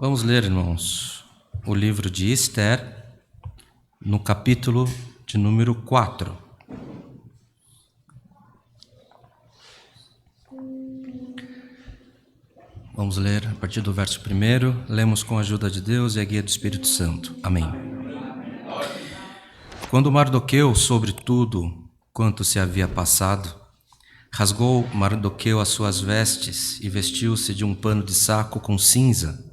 Vamos ler, irmãos, o livro de Esther, no capítulo de número 4. Vamos ler a partir do verso 1, lemos com a ajuda de Deus e a guia do Espírito Santo. Amém. Quando Mardoqueu soube tudo quanto se havia passado, rasgou Mardoqueu as suas vestes e vestiu-se de um pano de saco com cinza,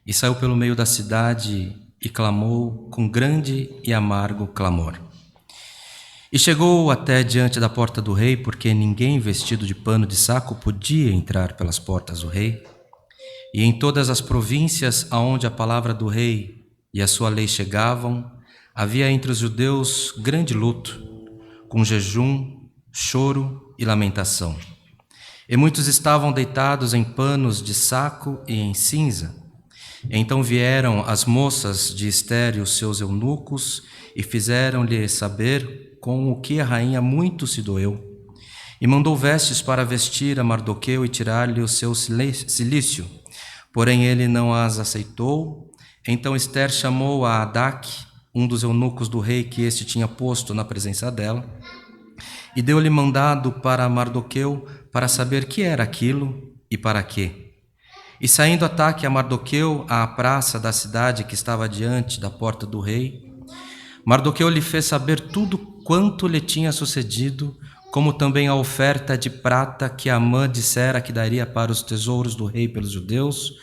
e saiu pelo meio da cidade e clamou com grande e amargo clamor. E chegou até diante da porta do rei, porque ninguém vestido de pano de saco podia entrar pelas portas do rei. E em todas as províncias aonde a palavra do rei e a sua lei chegavam, havia entre os judeus grande luto, com jejum, choro e lamentação. E muitos estavam deitados em panos de saco e em cinza. Então vieram as moças de Esther e os seus eunucos e fizeram-lhe saber com o que a rainha muito se doeu. E mandou vestes para vestir a Mardoqueu e tirar-lhe o seu cilício. Porém ele não as aceitou. Então Esther chamou a Hadaque, um dos eunucos do rei que este tinha posto na presença dela, e deu-lhe mandado para Mardoqueu para saber que era aquilo e para quê. E saindo Hadaque a Mardoqueu à praça da cidade que estava diante da porta do rei, Mardoqueu lhe fez saber tudo quanto lhe tinha sucedido, como também a oferta de prata que Amã dissera que daria para os tesouros do rei pelos judeus,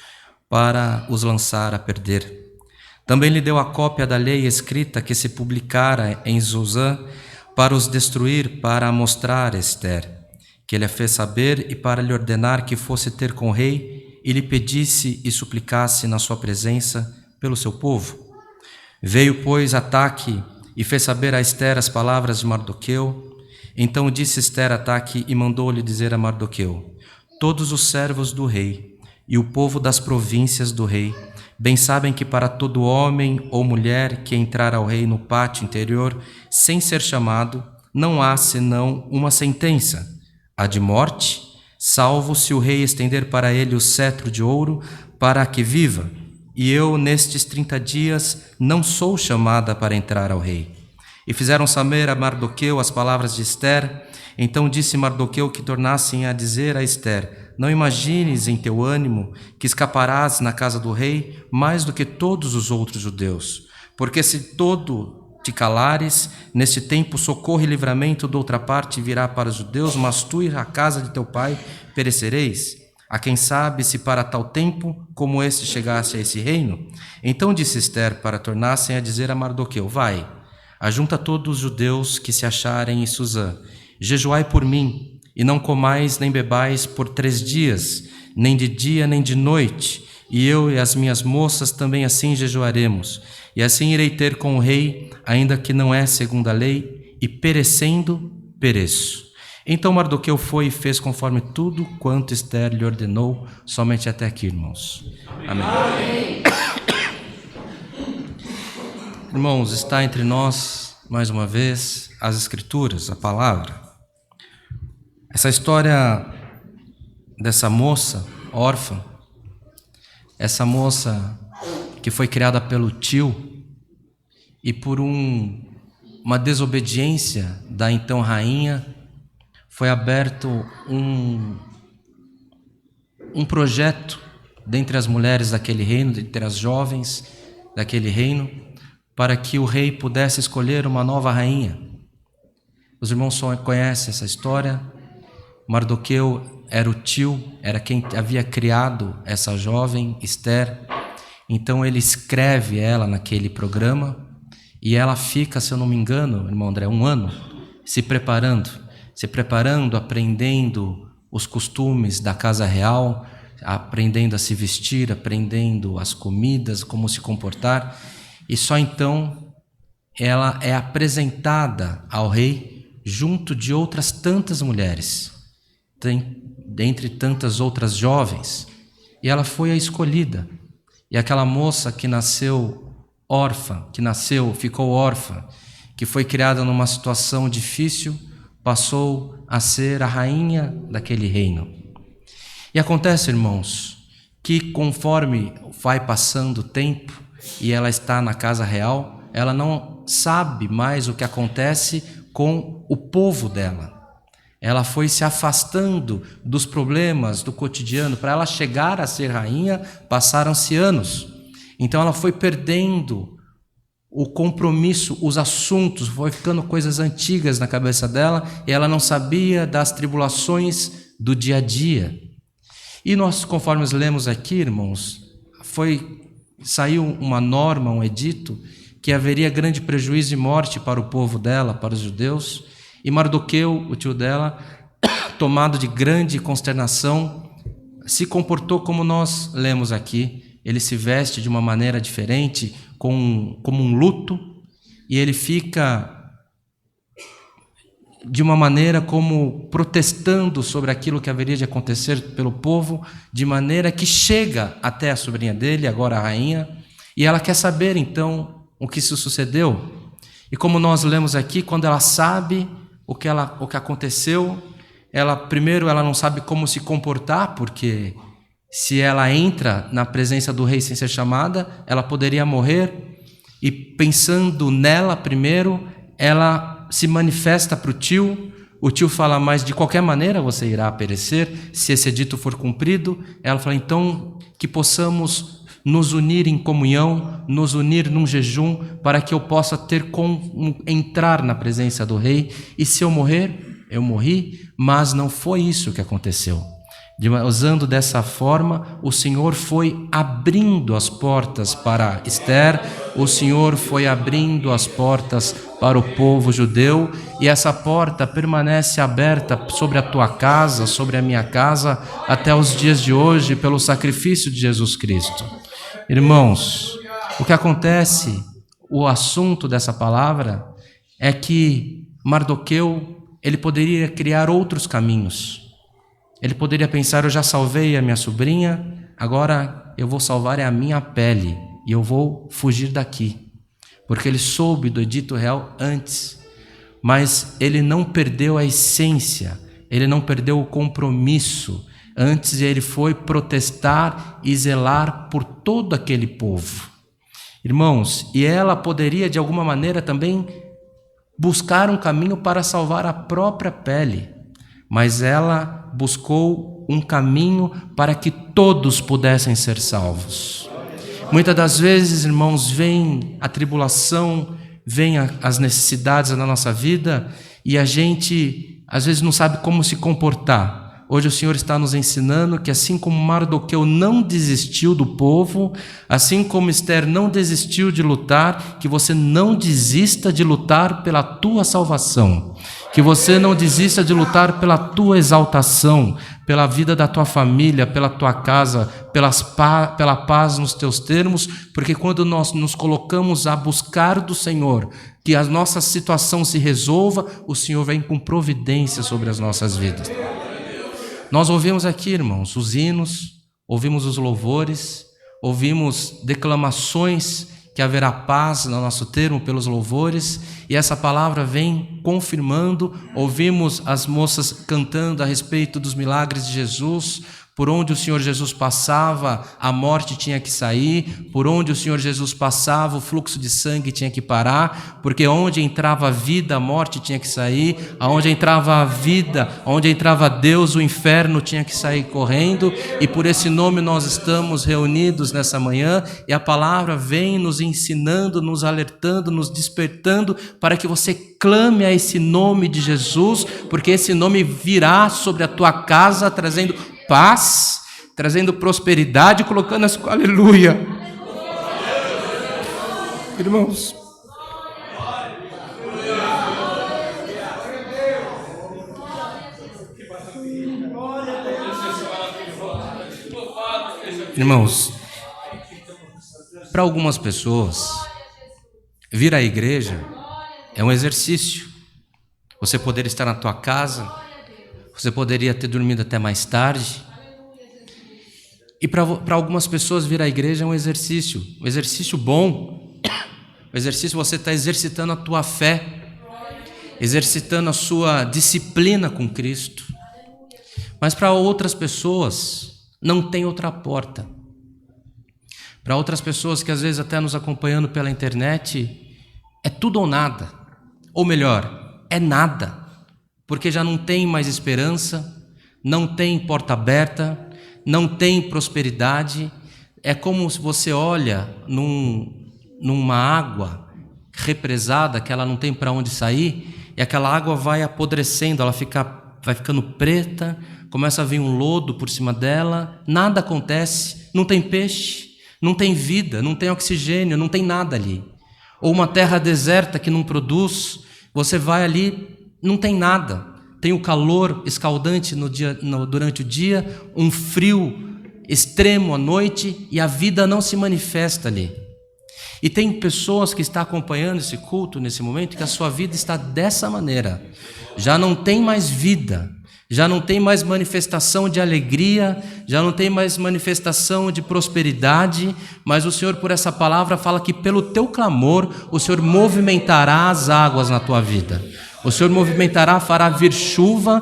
para os lançar a perder. Também lhe deu a cópia da lei escrita que se publicara em Susã, para os destruir, para mostrar a Esther, que lhe fez saber e para lhe ordenar que fosse ter com o rei e lhe pedisse e suplicasse na sua presença pelo seu povo. Veio, pois, Hadaque e fez saber a Esther as palavras de Mardoqueu. Então disse Esther a Hadaque e mandou-lhe dizer a Mardoqueu: todos os servos do rei e o povo das províncias do rei bem sabem que para todo homem ou mulher que entrar ao rei no pátio interior sem ser chamado, não há senão uma sentença, a de morte, salvo se o rei estender para ele o cetro de ouro para que viva. E eu, nestes 30 dias, não sou chamada para entrar ao rei. E fizeram saber a Mardoqueu as palavras de Esther. Então disse Mardoqueu que tornassem a dizer a Esther: não imagines em teu ânimo que escaparás na casa do rei mais do que todos os outros judeus. Porque se todo te calares, neste tempo socorro e livramento de outra parte virá para os judeus, mas tu e a casa de teu pai perecereis. A quem sabe se para tal tempo como este chegasse a esse reino? Então disse Esther para tornassem a dizer a Mardoqueu: vai, ajunta todos os judeus que se acharem em Susã, jejuai por mim, e não comais nem bebais por 3 dias, nem de dia nem de noite, e eu e as minhas moças também assim jejuaremos, e assim irei ter com o rei, ainda que não é segundo a lei, e perecendo, pereço. Então Mardoqueu foi e fez conforme tudo quanto Esther lhe ordenou, somente até aqui, irmãos. Amém. Amém. Irmãos, está entre nós, mais uma vez, as Escrituras, a palavra. Essa história dessa moça órfã, essa moça que foi criada pelo tio e por uma desobediência da então rainha, foi aberto um projeto dentre as mulheres daquele reino, dentre as jovens daquele reino, para que o rei pudesse escolher uma nova rainha. Os irmãos conhecem essa história. Mardoqueu era o tio, era quem havia criado essa jovem, Esther. Então ele escreve ela naquele programa e ela fica, se eu não me engano, irmão André, 1 ano se preparando, aprendendo os costumes da casa real, aprendendo a se vestir, aprendendo as comidas, como se comportar, e só então ela é apresentada ao rei junto de outras tantas mulheres, dentre tantas outras jovens, e ela foi a escolhida. E aquela moça que nasceu órfã, ficou órfã, que foi criada numa situação difícil, passou a ser a rainha daquele reino. E acontece, irmãos, que conforme vai passando o tempo e ela está na casa real, ela não sabe mais o que acontece com o povo dela. Ela foi se afastando dos problemas do cotidiano. Para ela chegar a ser rainha, passaram-se anos. Então ela foi perdendo o compromisso, os assuntos, foi ficando coisas antigas na cabeça dela e ela não sabia das tribulações do dia a dia. E nós, conforme lemos aqui, irmãos, saiu uma norma, um edito, que haveria grande prejuízo e morte para o povo dela, para os judeus. E Mardoqueu, o tio dela, tomado de grande consternação, se comportou como nós lemos aqui. Ele se veste de uma maneira diferente, como um luto, e ele fica de uma maneira como protestando sobre aquilo que haveria de acontecer pelo povo, de maneira que chega até a sobrinha dele, agora a rainha, e ela quer saber então o que se sucedeu. E como nós lemos aqui, quando ela sabe o que aconteceu, primeiro ela não sabe como se comportar, porque se ela entra na presença do rei sem ser chamada, ela poderia morrer. E pensando nela primeiro, ela se manifesta para o tio fala, mas de qualquer maneira você irá perecer, se esse edito for cumprido. Ela fala, então que possamos nos unir em comunhão, nos unir num jejum, para que eu possa ter como entrar na presença do rei, e se eu morrer, eu morri, mas não foi isso que aconteceu. Usando dessa forma, o Senhor foi abrindo as portas para Esther, o Senhor foi abrindo as portas para o povo judeu, e essa porta permanece aberta sobre a tua casa, sobre a minha casa, até os dias de hoje, pelo sacrifício de Jesus Cristo. Irmãos, o que acontece, o assunto dessa palavra, é que Mardoqueu, ele poderia criar outros caminhos. Ele poderia pensar, eu já salvei a minha sobrinha, agora eu vou salvar a minha pele e eu vou fugir daqui. Porque ele soube do edito real antes, mas ele não perdeu a essência, ele não perdeu o compromisso. Antes ele foi protestar e zelar por todo aquele povo. Irmãos, e ela poderia de alguma maneira também buscar um caminho para salvar a própria pele, mas ela buscou um caminho para que todos pudessem ser salvos. Muitas das vezes, irmãos, vem a tribulação, vem as necessidades na nossa vida e a gente às vezes não sabe como se comportar. Hoje o Senhor está nos ensinando que assim como Mardoqueu não desistiu do povo, assim como Esther não desistiu de lutar, que você não desista de lutar pela tua salvação, que você não desista de lutar pela tua exaltação, pela vida da tua família, pela tua casa, pela paz nos teus termos, porque quando nós nos colocamos a buscar do Senhor, que a nossa situação se resolva, o Senhor vem com providência sobre as nossas vidas. Nós ouvimos aqui, irmãos, os hinos, ouvimos os louvores, ouvimos declamações que haverá paz no nosso termo pelos louvores, e essa palavra vem confirmando. Ouvimos as moças cantando a respeito dos milagres de Jesus. Por onde o Senhor Jesus passava, a morte tinha que sair. Por onde o Senhor Jesus passava, o fluxo de sangue tinha que parar. Porque onde entrava a vida, a morte tinha que sair. Aonde entrava a vida, onde entrava Deus, o inferno tinha que sair correndo. E por esse nome nós estamos reunidos nessa manhã. E a palavra vem nos ensinando, nos alertando, nos despertando para que você clame a esse nome de Jesus. Porque esse nome virá sobre a tua casa, trazendo paz, trazendo prosperidade, colocando as... Aleluia! Irmãos, para algumas pessoas, vir à igreja é um exercício. Você poderia estar na tua casa, você poderia ter dormido até mais tarde. E para algumas pessoas vir à igreja é um exercício bom. O exercício, você está exercitando a tua fé, exercitando a sua disciplina com Cristo. Mas para outras pessoas não tem outra porta. Para outras pessoas que às vezes até nos acompanhando pela internet, é tudo ou nada. Ou melhor, é nada. Porque já não tem mais esperança, não tem porta aberta, não tem prosperidade. É como se você olha numa água represada, que ela não tem para onde sair, e aquela água vai apodrecendo, ela vai ficando preta, começa a vir um lodo por cima dela, nada acontece, não tem peixe, não tem vida, não tem oxigênio, não tem nada ali. Ou uma terra deserta que não produz, você vai ali, não tem nada. Tem o calor escaldante durante o dia, um frio extremo à noite e a vida não se manifesta ali. E tem pessoas que estão acompanhando esse culto nesse momento que a sua vida está dessa maneira. Já não tem mais vida, já não tem mais manifestação de alegria, já não tem mais manifestação de prosperidade, mas o Senhor, por essa palavra, fala que pelo teu clamor, o Senhor movimentará as águas na tua vida. O Senhor movimentará, fará vir chuva,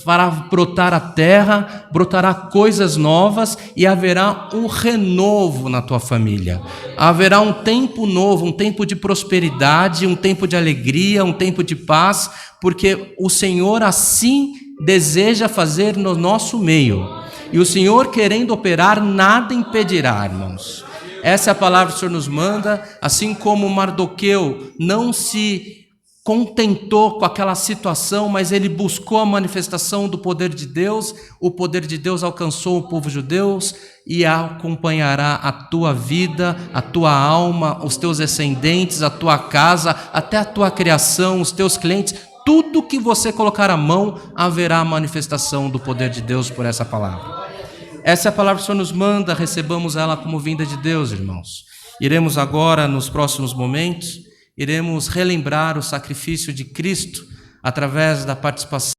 fará brotar a terra, brotará coisas novas e haverá um renovo na tua família. Haverá um tempo novo, um tempo de prosperidade, um tempo de alegria, um tempo de paz, porque o Senhor assim deseja fazer no nosso meio. E o Senhor, querendo operar, nada impedirá, irmãos. Essa é a palavra que o Senhor nos manda, assim como Mardoqueu não se contentou com aquela situação, mas ele buscou a manifestação do poder de Deus. O poder de Deus alcançou o povo judeu e acompanhará a tua vida, a tua alma, os teus descendentes, a tua casa, até a tua criação, os teus clientes. Tudo que você colocar a mão, haverá a manifestação do poder de Deus por essa palavra. Essa é a palavra que o Senhor nos manda, recebamos ela como vinda de Deus, irmãos. Iremos agora, nos próximos momentos, iremos relembrar o sacrifício de Cristo através da participação